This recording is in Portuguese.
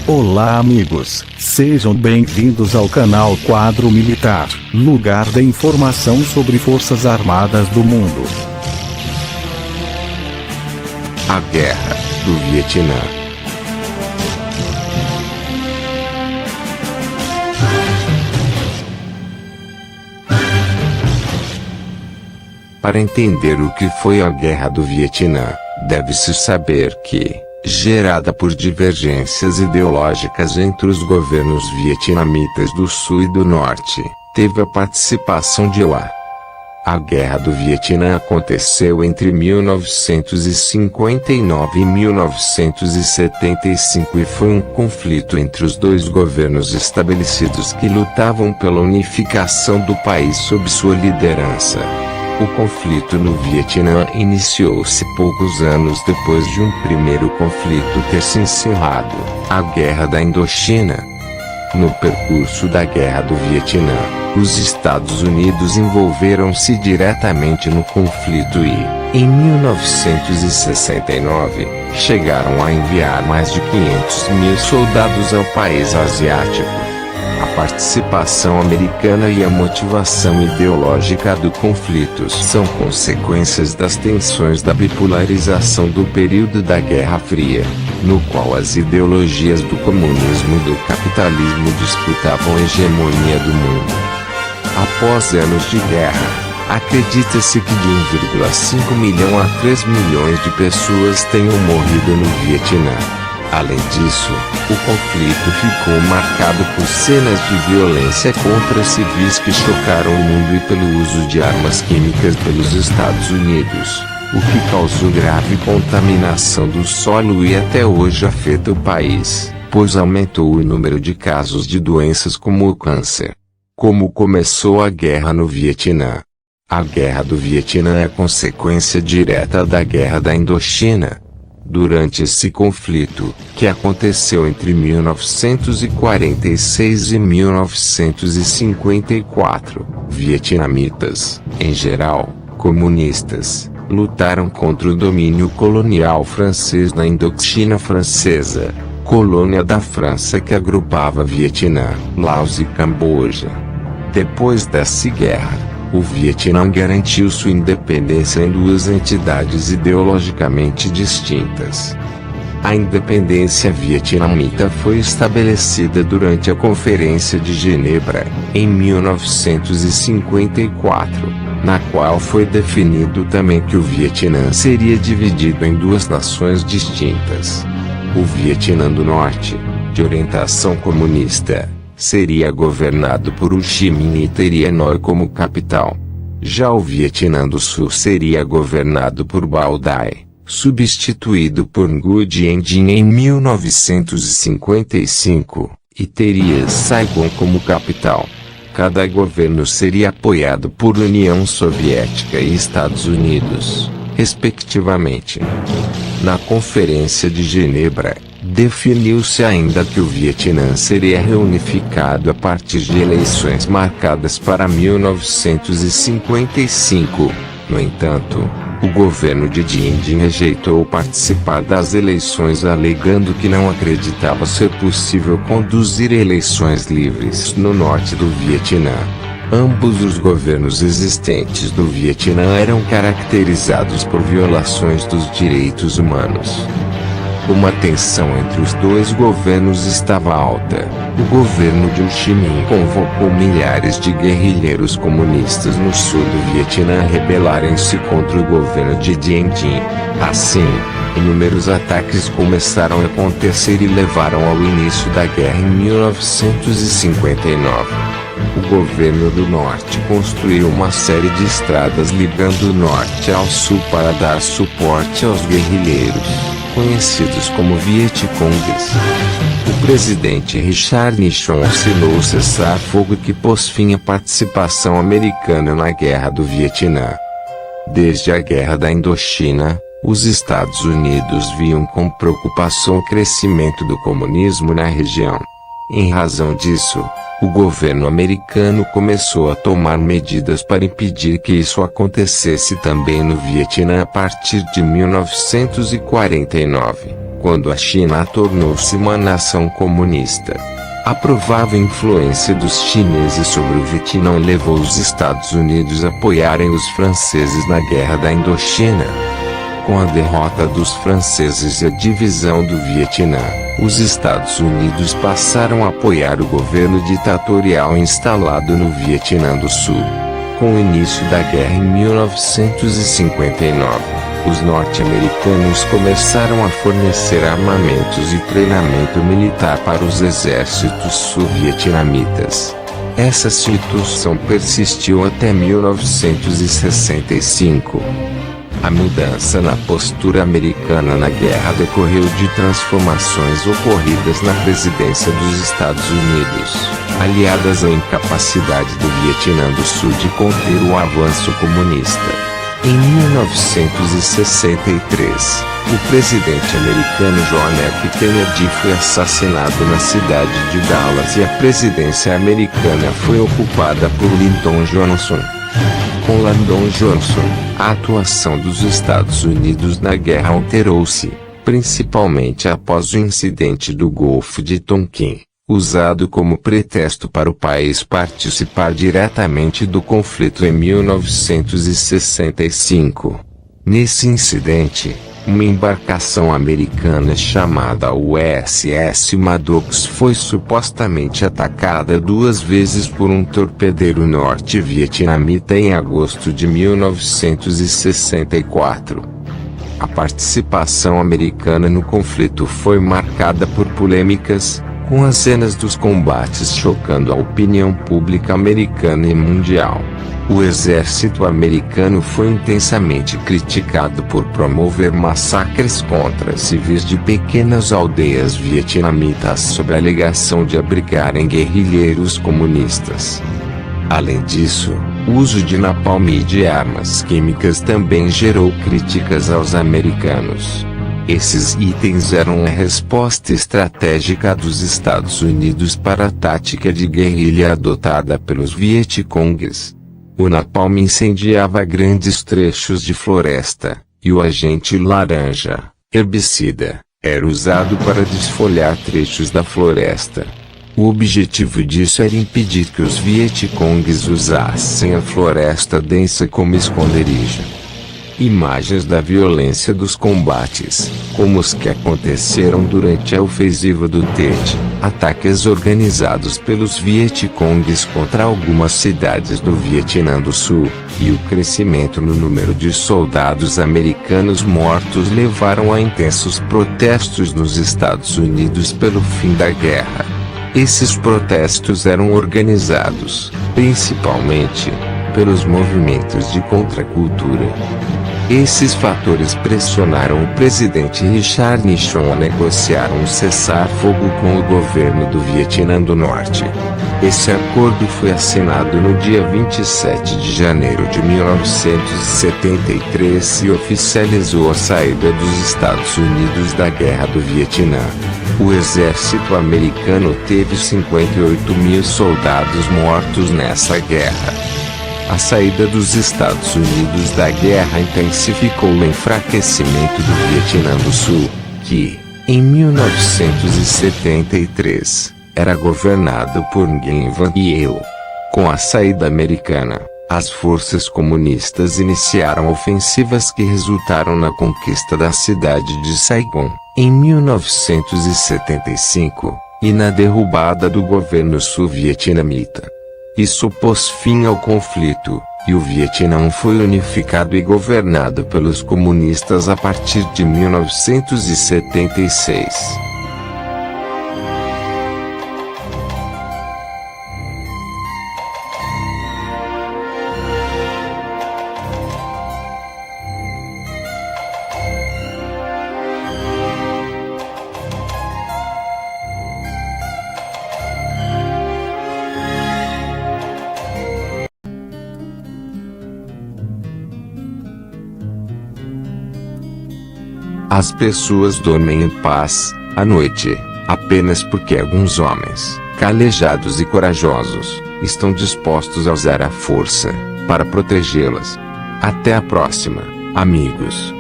Olá amigos, sejam bem-vindos ao canal Quadro Militar, lugar da informação sobre Forças Armadas do mundo. A Guerra do Vietnã. Para entender o que foi a Guerra do Vietnã, deve-se saber que, gerada por divergências ideológicas entre os governos vietnamitas do Sul e do Norte, teve a participação de Hoa. A Guerra do Vietnã aconteceu entre 1959 e 1975 e foi um conflito entre os dois governos estabelecidos que lutavam pela unificação do país sob sua liderança. O conflito no Vietnã iniciou-se poucos anos depois de um primeiro conflito ter se encerrado, a Guerra da Indochina. No percurso da Guerra do Vietnã, os Estados Unidos envolveram-se diretamente no conflito e, em 1969, chegaram a enviar mais de 500 mil soldados ao país asiático. A participação americana e a motivação ideológica do conflito são consequências das tensões da bipolarização do período da Guerra Fria, no qual as ideologias do comunismo e do capitalismo disputavam a hegemonia do mundo. Após anos de guerra, acredita-se que de 1,5 milhão a 3 milhões de pessoas tenham morrido no Vietnã. Além disso, o conflito ficou marcado por cenas de violência contra civis que chocaram o mundo e pelo uso de armas químicas pelos Estados Unidos, o que causou grave contaminação do solo e até hoje afeta o país, pois aumentou o número de casos de doenças como o câncer. Como começou a guerra no Vietnã? A Guerra do Vietnã é consequência direta da Guerra da Indochina. Durante esse conflito, que aconteceu entre 1946 e 1954, vietnamitas, em geral, comunistas, lutaram contra o domínio colonial francês na Indochina Francesa, colônia da França que agrupava Vietnã, Laos e Camboja. Depois dessa guerra, o Vietnã garantiu sua independência em duas entidades ideologicamente distintas. A independência vietnamita foi estabelecida durante a Conferência de Genebra, em 1954, na qual foi definido também que o Vietnã seria dividido em duas nações distintas. O Vietnã do Norte, de orientação comunista, seria governado por Ho Chi Minh e teria Hanoi como capital. Já o Vietnã do Sul seria governado por Bao Dai, substituído por Ngo Dien Dinh em 1955, e teria Saigon como capital. Cada governo seria apoiado por União Soviética e Estados Unidos, respectivamente. Na Conferência de Genebra, definiu-se ainda que o Vietnã seria reunificado a partir de eleições marcadas para 1955. No entanto, o governo de Dien Dinh rejeitou participar das eleições alegando que não acreditava ser possível conduzir eleições livres no norte do Vietnã. Ambos os governos existentes do Vietnã eram caracterizados por violações dos direitos humanos. Como a tensão entre os dois governos estava alta, o governo de Ho Chi Minh convocou milhares de guerrilheiros comunistas no sul do Vietnã a rebelarem-se contra o governo de Dien Dinh. Assim, inúmeros ataques começaram a acontecer e levaram ao início da guerra em 1959. O governo do Norte construiu uma série de estradas ligando o Norte ao Sul para dar suporte aos guerrilheiros, conhecidos como Vietcongues. O presidente Richard Nixon assinou o cessar-fogo que pôs fim à participação americana na Guerra do Vietnã. Desde a Guerra da Indochina, os Estados Unidos viam com preocupação o crescimento do comunismo na região. Em razão disso, o governo americano começou a tomar medidas para impedir que isso acontecesse também no Vietnã a partir de 1949. quando a China tornou-se uma nação comunista. A provável influência dos chineses sobre o Vietnã levou os Estados Unidos a apoiarem os franceses na Guerra da Indochina. Com a derrota dos franceses e a divisão do Vietnã, os Estados Unidos passaram a apoiar o governo ditatorial instalado no Vietnã do Sul. Com o início da guerra em 1959, os norte-americanos começaram a fornecer armamentos e treinamento militar para os exércitos sul-vietnamitas. Essa situação persistiu até 1965. A mudança na postura americana na guerra decorreu de transformações ocorridas na presidência dos Estados Unidos, aliadas à incapacidade do Vietnã do Sul de conter o avanço comunista. Em 1963, o presidente americano John F. Kennedy foi assassinado na cidade de Dallas e a presidência americana foi ocupada por Lyndon Johnson. Com Lyndon Johnson, a atuação dos Estados Unidos na guerra alterou-se, principalmente após o incidente do Golfo de Tonkin, usado como pretexto para o país participar diretamente do conflito em 1965. Nesse incidente, uma embarcação americana chamada USS Maddox foi supostamente atacada 2 vezes por um torpedeiro norte-vietnamita em agosto de 1964. A participação americana no conflito foi marcada por polêmicas, com as cenas dos combates chocando a opinião pública americana e mundial. O exército americano foi intensamente criticado por promover massacres contra civis de pequenas aldeias vietnamitas sob a alegação de abrigarem guerrilheiros comunistas. Além disso, o uso de napalm e de armas químicas também gerou críticas aos americanos. Esses itens eram a resposta estratégica dos Estados Unidos para a tática de guerrilha adotada pelos Vietcongues. O napalm incendiava grandes trechos de floresta, e o agente laranja, herbicida, era usado para desfolhar trechos da floresta. O objetivo disso era impedir que os Vietcongues usassem a floresta densa como esconderijo. Imagens da violência dos combates, como os que aconteceram durante a ofensiva do Tet, ataques organizados pelos Vietcongues contra algumas cidades do Vietnã do Sul, e o crescimento no número de soldados americanos mortos levaram a intensos protestos nos Estados Unidos pelo fim da guerra. Esses protestos eram organizados, principalmente, pelos movimentos de contracultura. Esses fatores pressionaram o presidente Richard Nixon a negociar um cessar-fogo com o governo do Vietnã do Norte. Esse acordo foi assinado no dia 27 de janeiro de 1973 e oficializou a saída dos Estados Unidos da Guerra do Vietnã. O exército americano teve 58 mil soldados mortos nessa guerra. A saída dos Estados Unidos da guerra intensificou o enfraquecimento do Vietnã do Sul, que, em 1973, era governado por Nguyen Van Thieu. Com a saída americana, as forças comunistas iniciaram ofensivas que resultaram na conquista da cidade de Saigon, em 1975, e na derrubada do governo sul-vietnamita. Isso pôs fim ao conflito, e o Vietnã foi unificado e governado pelos comunistas a partir de 1976. As pessoas dormem em paz, à noite, apenas porque alguns homens, calejados e corajosos, estão dispostos a usar a força, para protegê-las. Até a próxima, amigos.